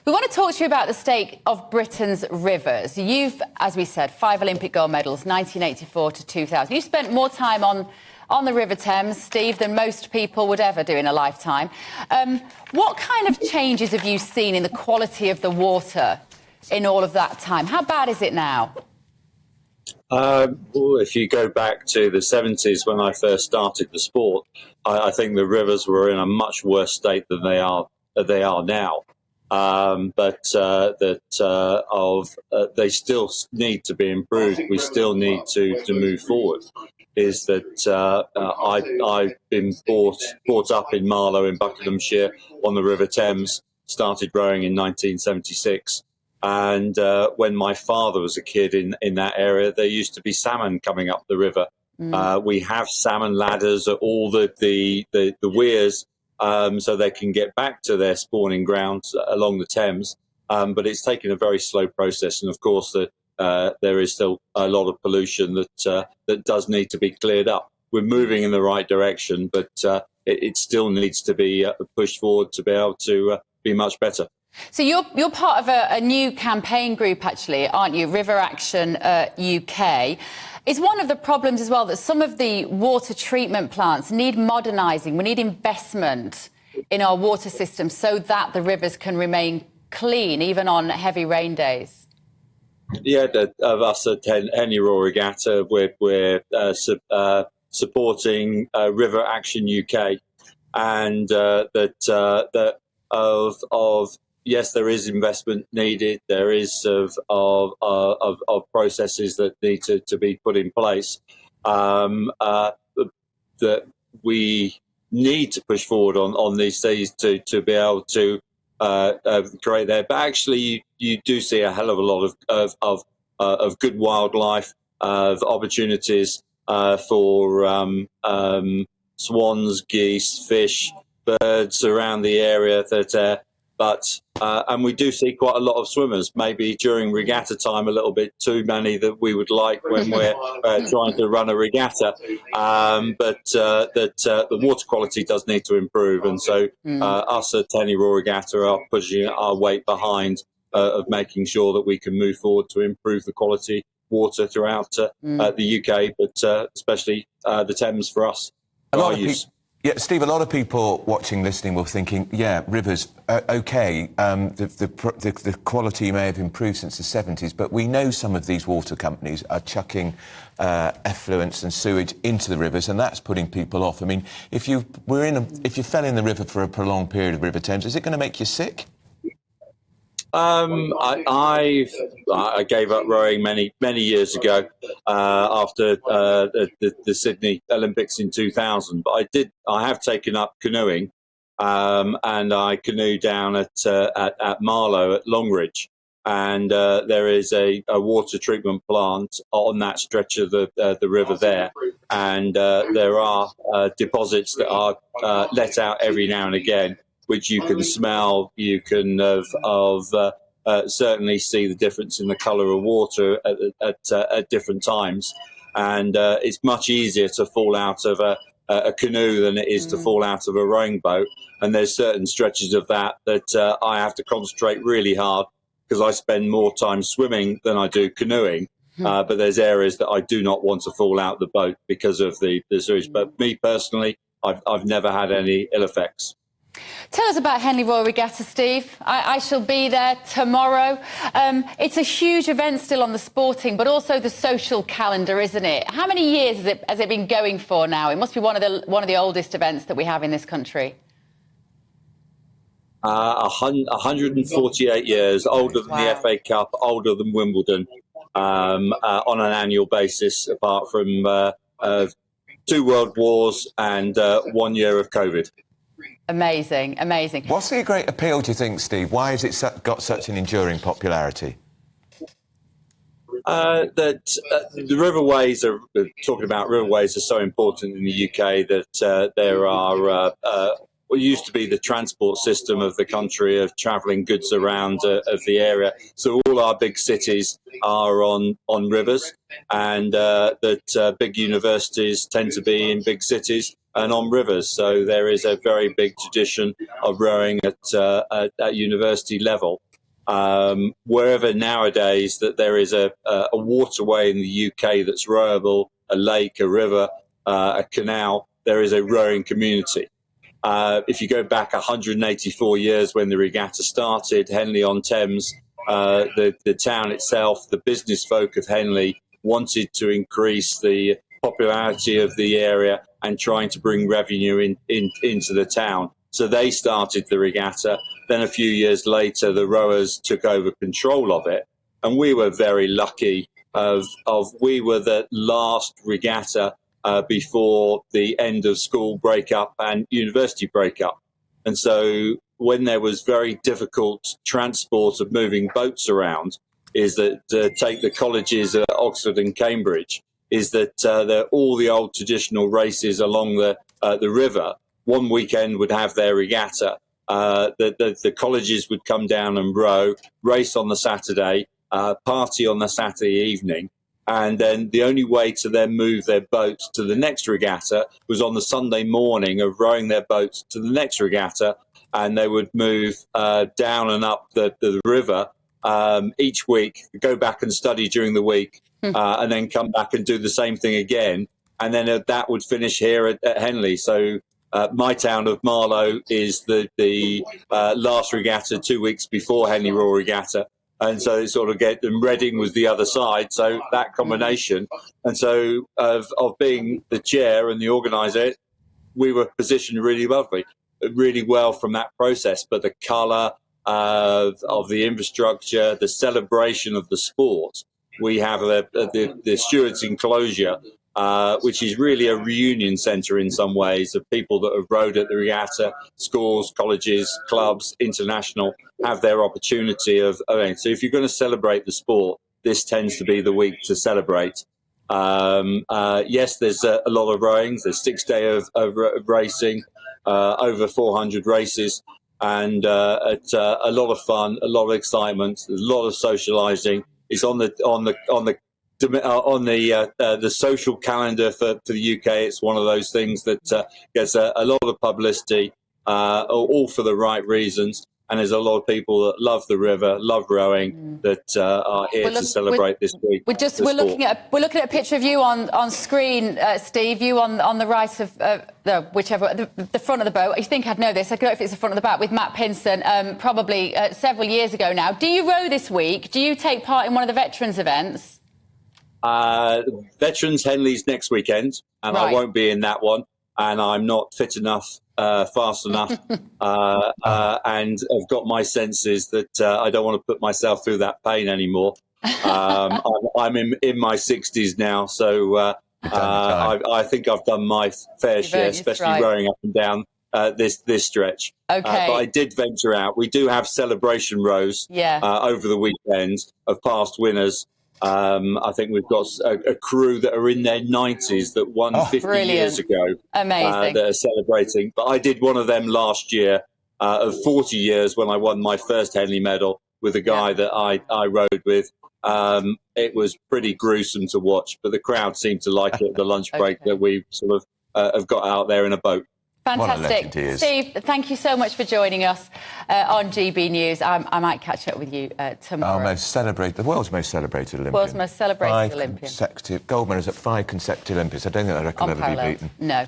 We want to talk to you about the state of Britain's rivers. You've, as we said, 5 Olympic gold medals, 1984 to 2000. You spent more time on the River Thames, Steve, than most people would ever do in a lifetime. What kind of changes have you seen in the quality of the water in all of that time? How bad is it now? If you go back to the 70s when I first started the sport, I think the rivers were in a much worse state than they are now. They still need to be improved. We still need to move forward. Is that I've been brought up in Marlow in Buckinghamshire on the River Thames, started rowing in 1976. And when my father was a kid in that area, there used to be salmon coming up the river. We have salmon ladders at all the weirs, so they can get back to their spawning grounds along the Thames. But it's taken a very slow process, and of course there is still a lot of pollution that does need to be cleared up. We're moving in the right direction, but it still needs to be pushed forward to be able to be much better. So you're part of a new campaign group, actually, aren't you? River Action UK. Is one of the problems as well that some of the water treatment plants need modernising? We need investment in our water system so that the rivers can remain clean, even on heavy rain days. Yeah, of us at Henley Royal Regatta, we're supporting River Action UK, and yes, there is investment needed. There is of processes that need to be put in place. That we need to push forward on these things to be able to create there. But actually, you do see a hell of a lot of good wildlife, of opportunities for swans, geese, fish, birds around the area that. And we do see quite a lot of swimmers, maybe during regatta time, a little bit too many that we would like when we're trying to run a regatta. But the water quality does need to improve. And so us at Henley Royal Regatta are pushing our weight behind of making sure that we can move forward to improve the quality water throughout the UK, but especially the Thames for us. Yeah, Steve, a lot of people watching, listening, will thinking, yeah, rivers, OK, the quality may have improved since the 70s, but we know some of these water companies are chucking effluents and sewage into the rivers, and that's putting people off. I mean, if you fell in the river for a prolonged period of River Thames, is it going to make you sick? I gave up rowing many years ago after the Sydney Olympics in 2000. But I have taken up canoeing, and I canoe down at Marlow at Longridge, and there is a water treatment plant on that stretch of the river there, and there are deposits that are let out every now and again, which you can smell. You can certainly see the difference in the colour of water at different times. And it's much easier to fall out of a canoe than it is to fall out of a rowing boat. And there's certain stretches of that I have to concentrate really hard because I spend more time swimming than I do canoeing. But there's areas that I do not want to fall out the boat because of the sewage. But me personally, I've never had any ill effects. Tell us about Henley Royal Regatta, Steve. I shall be there tomorrow. It's a huge event still on the sporting, but also the social calendar, isn't it? How many years has it been going for now? It must be one of the oldest events that we have in this country. 148 years, older than the FA Cup, older than Wimbledon, on an annual basis, apart from 2 world wars and 1 year of COVID. Amazing, amazing. What's the great appeal, do you think, Steve? Why has it got such an enduring popularity? The riverways are talking about. Riverways are so important in the UK that there are what used to be the transport system of the country of travelling goods around of the area. So all our big cities are on rivers, and that big universities tend to be in big cities and on rivers. So there is a very big tradition of rowing at university level. Wherever nowadays that there is a waterway in the UK that's rowable, a lake, a river, a canal, there is a rowing community. If you go back 184 years when the regatta started, Henley on Thames, the town itself, the business folk of Henley wanted to increase the popularity of the area and trying to bring revenue into the town. So they started the regatta. Then a few years later, the rowers took over control of it. And we were very lucky we were the last regatta before the end of school breakup and university breakup. And so when there was very difficult transport of moving boats around, is that take the colleges at Oxford and Cambridge, is that all the old traditional races along the river, one weekend would have their regatta. The colleges would come down and row, race on the Saturday, party on the Saturday evening. And then the only way to then move their boats to the next regatta was on the Sunday morning of rowing their boats to the next regatta. And they would move down and up the river each week, go back and study during the week, and then come back and do the same thing again. And then that would finish here at Henley. So my town of Marlow is the last regatta 2 weeks before Henley Royal Regatta. And so it sort of and Reading was the other side. So that combination. And so of being the chair and the organiser, we were positioned really well from that process. But the colour of the infrastructure, the celebration of the sport, we have the Stewards Enclosure, which is really a reunion centre in some ways of people that have rowed at the regatta. Schools, colleges, clubs, international have their opportunity of. So if you're going to celebrate the sport, this tends to be the week to celebrate. Yes, there's a lot of rowings. There's 6 days of racing, over 400 races, and it's a lot of fun, a lot of excitement, a lot of socialising. It's on the social calendar for the UK. It's one of those things that gets a lot of publicity, all for the right reasons. And there's a lot of people that love the river, love rowing, that are here to celebrate this week. We're looking at a picture of you on screen, Steve. You on the right of the front of the boat. I think I'd know this. I don't know if it's the front of the back with Matt Pinson. Probably several years ago now. Do you row this week? Do you take part in one of the veterans events? Veterans Henley's next weekend, and right. I won't be in that one. And I'm not fit enough, fast enough, and I've got my senses that I don't want to put myself through that pain anymore. I'm in my 60s now, so I think I've done my fair share, especially rowing up and down this stretch. Okay. But I did venture out. We do have celebration rows over the weekend of past winners. I think we've got a crew that are in their 90s that won 50 years ago. Amazing. That are celebrating. But I did one of them last year of 40 years when I won my first Henley medal with a guy that I rowed with. It was pretty gruesome to watch, but the crowd seemed to like it at the lunch break that we sort of have got out there in a boat. Fantastic. Steve, thank you so much for joining us on GB News. I might catch up with you tomorrow. The world's most celebrated Olympian. World's most celebrated Olympian. 5 consecutive gold medals at 5 consecutive Olympics. I don't think that record will ever be beaten. No.